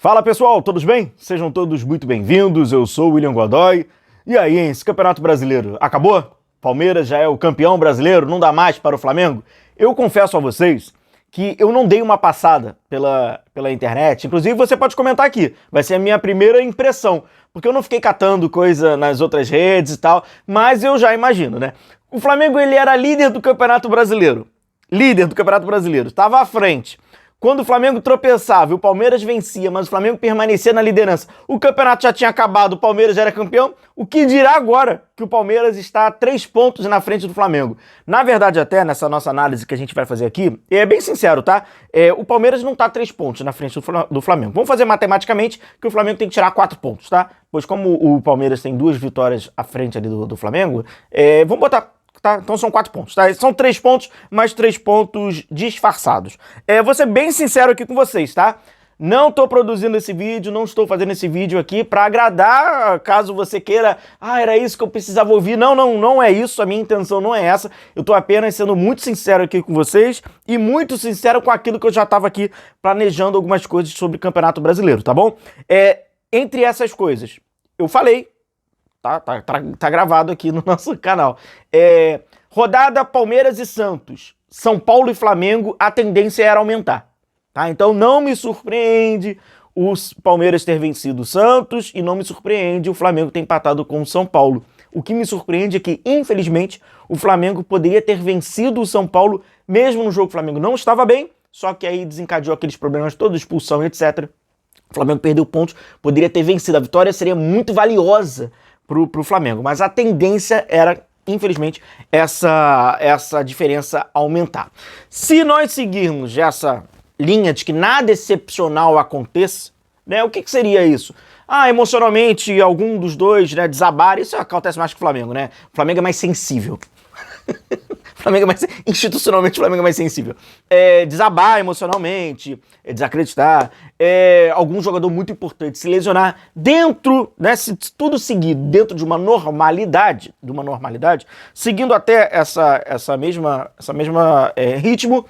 Fala pessoal, todos bem? Sejam todos muito bem-vindos, eu sou o William Godoy. E aí, hein, esse Campeonato Brasileiro acabou? Palmeiras já é o campeão brasileiro, não dá mais para o Flamengo? Eu confesso a vocês que eu não dei uma passada pela internet, inclusive você pode comentar aqui, vai ser a minha primeira impressão, porque eu não fiquei catando coisa nas outras redes e tal, mas eu já imagino, né? O Flamengo, ele era líder do Campeonato Brasileiro, estava à frente. Quando o Flamengo tropeçava e o Palmeiras vencia, mas o Flamengo permanecia na liderança, o campeonato já tinha acabado, o Palmeiras já era campeão, o que dirá agora que o Palmeiras está a 3 pontos na frente do Flamengo? Na verdade, até nessa nossa análise que a gente vai fazer aqui, é bem sincero, tá? O Palmeiras não está a 3 pontos na frente do Flamengo. Vamos fazer matematicamente que o Flamengo tem que tirar 4 pontos, tá? Pois como o Palmeiras tem 2 vitórias à frente ali do Flamengo, vamos botar... Tá? Então são 4 pontos, tá? São 3 pontos, mais 3 pontos disfarçados. Vou ser bem sincero aqui com vocês, tá? Não tô produzindo esse vídeo, não estou fazendo esse vídeo aqui para agradar, caso você queira, era isso que eu precisava ouvir. Não é isso, a minha intenção não é essa. Eu tô apenas sendo muito sincero aqui com vocês e muito sincero com aquilo que eu já tava aqui planejando algumas coisas sobre o Campeonato Brasileiro, tá bom? Entre essas coisas, eu falei, tá gravado aqui no nosso canal. Rodada Palmeiras e Santos, São Paulo e Flamengo, a tendência era aumentar. Tá? Então não me surpreende o Palmeiras ter vencido o Santos e não me surpreende o Flamengo ter empatado com o São Paulo. O que me surpreende é que, infelizmente, o Flamengo poderia ter vencido o São Paulo, mesmo no jogo o Flamengo não estava bem, só que aí desencadeou aqueles problemas todos, expulsão, etc. O Flamengo perdeu pontos, poderia ter vencido. A vitória seria muito valiosa pro Flamengo, mas a tendência era, infelizmente, essa diferença aumentar. Se nós seguirmos essa linha de que nada excepcional aconteça, né, o que seria isso? Emocionalmente, algum dos dois, né, desabar, isso acontece mais com o Flamengo, né? O Flamengo é mais sensível. Institucionalmente o Flamengo é mais sensível. Desabar emocionalmente, desacreditar, algum jogador muito importante se lesionar dentro, né, se tudo seguir dentro de uma normalidade, seguindo até essa mesma ritmo,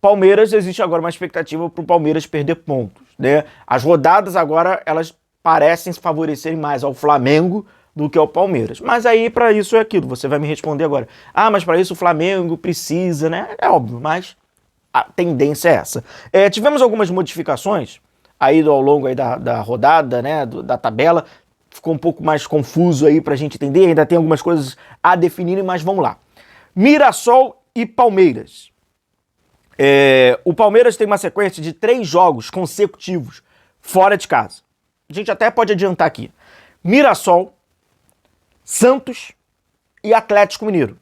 Palmeiras, existe agora uma expectativa para o Palmeiras perder pontos, né? As rodadas agora, elas parecem se favorecerem mais ao Flamengo do que ao Palmeiras. Mas aí, para isso é aquilo, você vai me responder agora. Mas para isso o Flamengo precisa, né? É óbvio, mas a tendência é essa. Tivemos algumas modificações aí ao longo aí da rodada, né? Da tabela. Ficou um pouco mais confuso aí pra gente entender, ainda tem algumas coisas a definirem, mas vamos lá. Mirassol e Palmeiras. O Palmeiras tem uma sequência de 3 jogos consecutivos fora de casa. A gente até pode adiantar aqui. Mirassol, Santos e Atlético Mineiro.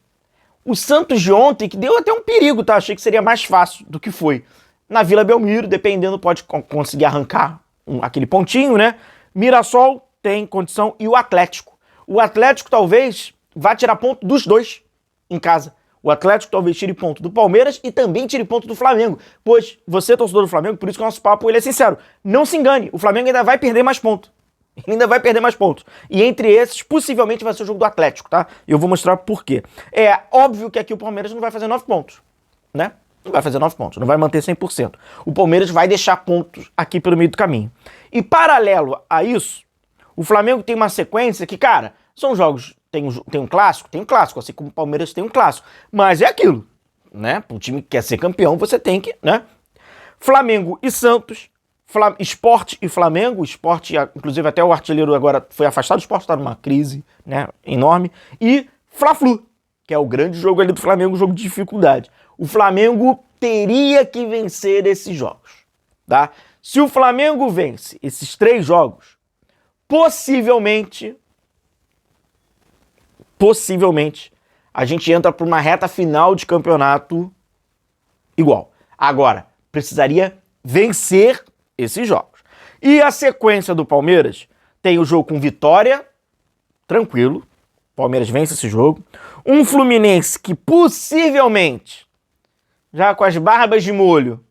O Santos de ontem, que deu até um perigo, tá? Achei que seria mais fácil do que foi. Na Vila Belmiro, dependendo, pode conseguir arrancar aquele pontinho, né? Mirassol tem condição e o Atlético. O Atlético talvez vá tirar ponto dos dois em casa. O Atlético talvez tire ponto do Palmeiras e também tire ponto do Flamengo. Pois você, torcedor do Flamengo, por isso que o nosso papo ele é sincero. Não se engane, o Flamengo ainda vai perder mais pontos. E entre esses, possivelmente vai ser o jogo do Atlético, tá? E eu vou mostrar por quê. É óbvio que aqui o Palmeiras não vai fazer 9 pontos, né? Não vai fazer 9 pontos, não vai manter 100%. O Palmeiras vai deixar pontos aqui pelo meio do caminho. E paralelo a isso, o Flamengo tem uma sequência que, cara, são jogos... Tem um clássico, assim como o Palmeiras tem um clássico. Mas é aquilo, né? Para um time que quer ser campeão, você tem que, né? Flamengo e Santos, Sport e Flamengo, Sport, inclusive até o artilheiro agora foi afastado, o Sport está numa crise, né, enorme, e Fla-Flu, que é o grande jogo ali do Flamengo, um jogo de dificuldade. O Flamengo teria que vencer esses jogos, tá? Se o Flamengo vence esses 3 jogos, possivelmente a gente entra para uma reta final de campeonato igual. Agora, precisaria vencer esses jogos. E a sequência do Palmeiras tem o jogo com Vitória, tranquilo, Palmeiras vence esse jogo. Um Fluminense que possivelmente, já com as barbas de molho,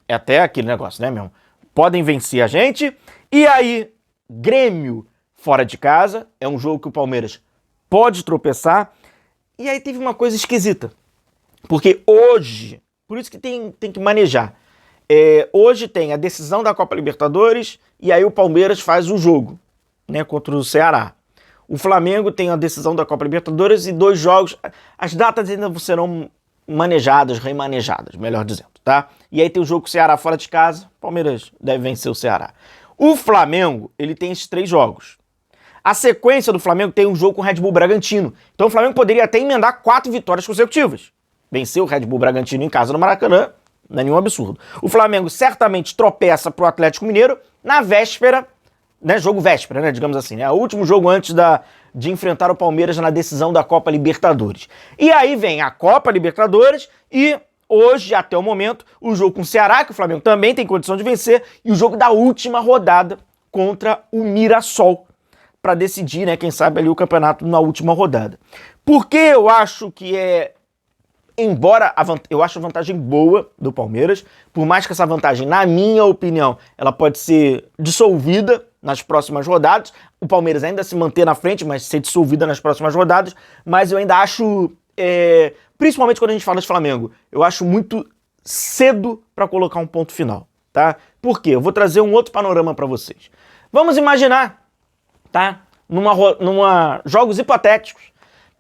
é até aquele negócio, né, meu? Podem vencer a gente. E aí, Grêmio fora de casa, é um jogo que o Palmeiras pode tropeçar. E aí teve uma coisa esquisita. Porque hoje, por isso que tem que manejar. Hoje tem a decisão da Copa Libertadores e aí o Palmeiras faz o jogo, né, contra o Ceará. O Flamengo tem a decisão da Copa Libertadores e 2 jogos. As datas ainda serão manejadas, remanejadas, melhor dizendo, tá? E aí tem o jogo com o Ceará fora de casa. O Palmeiras deve vencer o Ceará. O Flamengo, ele tem esses 3 jogos. A sequência do Flamengo tem um jogo com o Red Bull Bragantino. Então o Flamengo poderia até emendar 4 vitórias consecutivas. Vencer o Red Bull Bragantino em casa no Maracanã, não é nenhum absurdo. O Flamengo certamente tropeça pro Atlético Mineiro na véspera, né, jogo véspera, né, digamos assim, né, o último jogo antes de enfrentar o Palmeiras na decisão da Copa Libertadores. E aí vem a Copa Libertadores e hoje, até o momento, o jogo com o Ceará, que o Flamengo também tem condição de vencer, e o jogo da última rodada contra o Mirassol, para decidir, né, quem sabe ali o campeonato na última rodada. Porque eu acho que embora eu acho a vantagem boa do Palmeiras, por mais que essa vantagem, na minha opinião, ela pode ser dissolvida nas próximas rodadas, o Palmeiras ainda se manter na frente, mas ser dissolvida nas próximas rodadas, mas eu ainda acho, principalmente quando a gente fala de Flamengo, eu acho muito cedo para colocar um ponto final, tá? Por quê? Eu vou trazer um outro panorama para vocês. Vamos imaginar, tá? Numa jogos hipotéticos,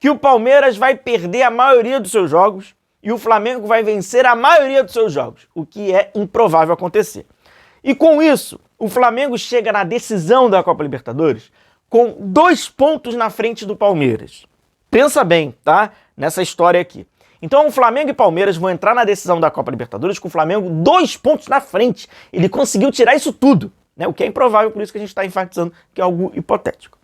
que o Palmeiras vai perder a maioria dos seus jogos e o Flamengo vai vencer a maioria dos seus jogos, o que é improvável acontecer. E com isso, o Flamengo chega na decisão da Copa Libertadores com 2 pontos na frente do Palmeiras. Pensa bem, tá? Nessa história aqui. Então o Flamengo e Palmeiras vão entrar na decisão da Copa Libertadores com o Flamengo 2 pontos na frente. Ele conseguiu tirar isso tudo, né? O que é improvável, por isso que a gente está enfatizando que é algo hipotético.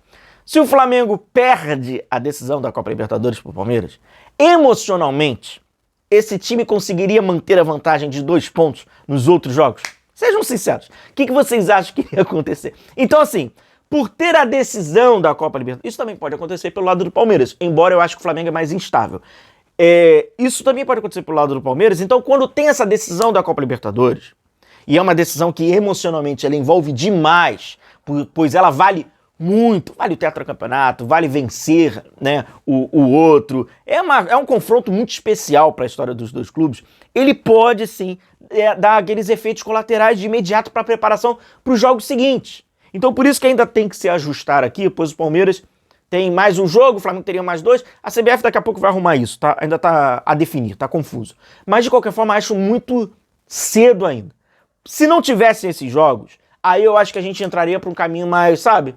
Se o Flamengo perde a decisão da Copa Libertadores para o Palmeiras, emocionalmente, esse time conseguiria manter a vantagem de 2 pontos nos outros jogos? Sejam sinceros. O que vocês acham que ia acontecer? Então, assim, por ter a decisão da Copa Libertadores, isso também pode acontecer pelo lado do Palmeiras, embora eu acho que o Flamengo é mais instável. Isso também pode acontecer pelo lado do Palmeiras. Então, quando tem essa decisão da Copa Libertadores, e é uma decisão que emocionalmente ela envolve demais, pois ela vale muito, vale o tetracampeonato, vale vencer, né, o outro. É um confronto muito especial para a história dos 2 clubes. Ele pode, sim, dar aqueles efeitos colaterais de imediato para a preparação para os jogos seguintes. Então, por isso que ainda tem que se ajustar aqui, pois o Palmeiras tem mais um jogo, o Flamengo teria mais 2. A CBF daqui a pouco vai arrumar isso, tá? Ainda tá a definir, tá confuso. Mas, de qualquer forma, acho muito cedo ainda. Se não tivessem esses jogos, aí eu acho que a gente entraria para um caminho mais, sabe?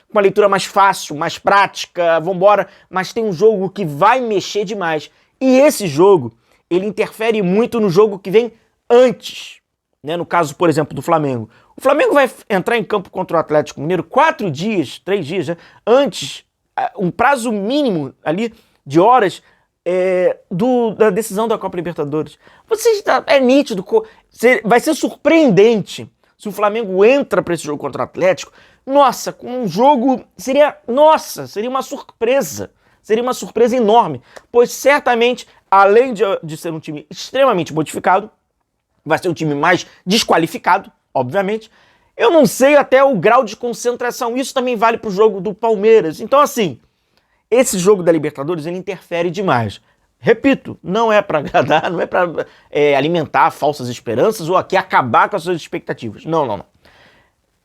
Uma leitura mais fácil, mais prática, vambora, mas tem um jogo que vai mexer demais. E esse jogo, ele interfere muito no jogo que vem antes, né? No caso, por exemplo, do Flamengo. O Flamengo vai entrar em campo contra o Atlético Mineiro 4 dias, 3 dias, né, antes, um prazo mínimo ali de horas da decisão da Copa Libertadores. É nítido, vai ser surpreendente se o Flamengo entra para esse jogo contra o Atlético. Nossa, com um jogo seria uma surpresa. Seria uma surpresa enorme, pois certamente, além de ser um time extremamente modificado, vai ser um time mais desqualificado, obviamente. Eu não sei até o grau de concentração, isso também vale para o jogo do Palmeiras. Então, assim, esse jogo da Libertadores, ele interfere demais. Repito, não é para agradar, não é para alimentar falsas esperanças ou aqui acabar com as suas expectativas. Não.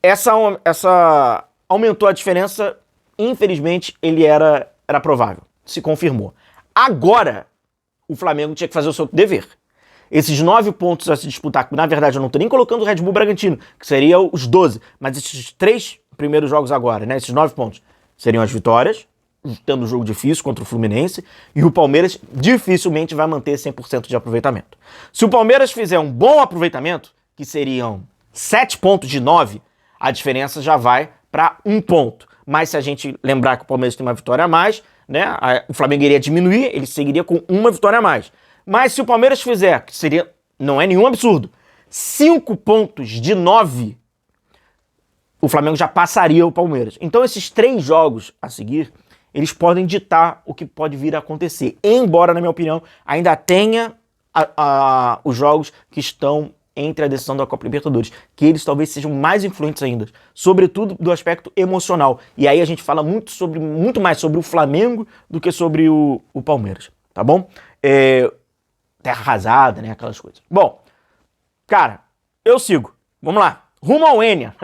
Essa aumentou a diferença, infelizmente, ele era provável, se confirmou. Agora, o Flamengo tinha que fazer o seu dever. Esses 9 pontos a se disputar, na verdade eu não estou nem colocando o Red Bull Bragantino, que seria os 12, mas esses 3 primeiros jogos agora, né, esses 9 pontos, seriam as vitórias, tendo um jogo difícil contra o Fluminense, e o Palmeiras dificilmente vai manter 100% de aproveitamento. Se o Palmeiras fizer um bom aproveitamento, que seriam 7 pontos de 9, a diferença já vai para 1 ponto. Mas se a gente lembrar que o Palmeiras tem uma vitória a mais, né, o Flamengo iria diminuir, ele seguiria com 1 vitória a mais. Mas se o Palmeiras fizer, que seria, não é nenhum absurdo, 5 pontos de 9, o Flamengo já passaria o Palmeiras. Então esses 3 jogos a seguir, eles podem ditar o que pode vir a acontecer. Embora, na minha opinião, ainda tenha os jogos que estão entre a decisão da Copa Libertadores, que eles talvez sejam mais influentes ainda, sobretudo do aspecto emocional. E aí a gente fala muito mais sobre o Flamengo do que sobre o Palmeiras, tá bom? Terra arrasada, né, aquelas coisas. Bom, cara, eu sigo. Vamos lá. Rumo ao Enia.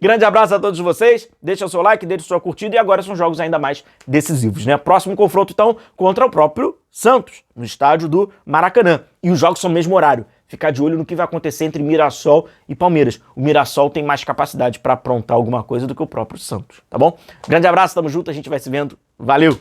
Grande abraço a todos vocês. Deixa o seu like, deixa a sua curtida e agora são jogos ainda mais decisivos, né? Próximo confronto, então, contra o próprio Santos, no estádio do Maracanã. E os jogos são no mesmo horário. Ficar de olho no que vai acontecer entre Mirassol e Palmeiras. O Mirassol tem mais capacidade para aprontar alguma coisa do que o próprio Santos, tá bom? Grande abraço, tamo junto, a gente vai se vendo. Valeu!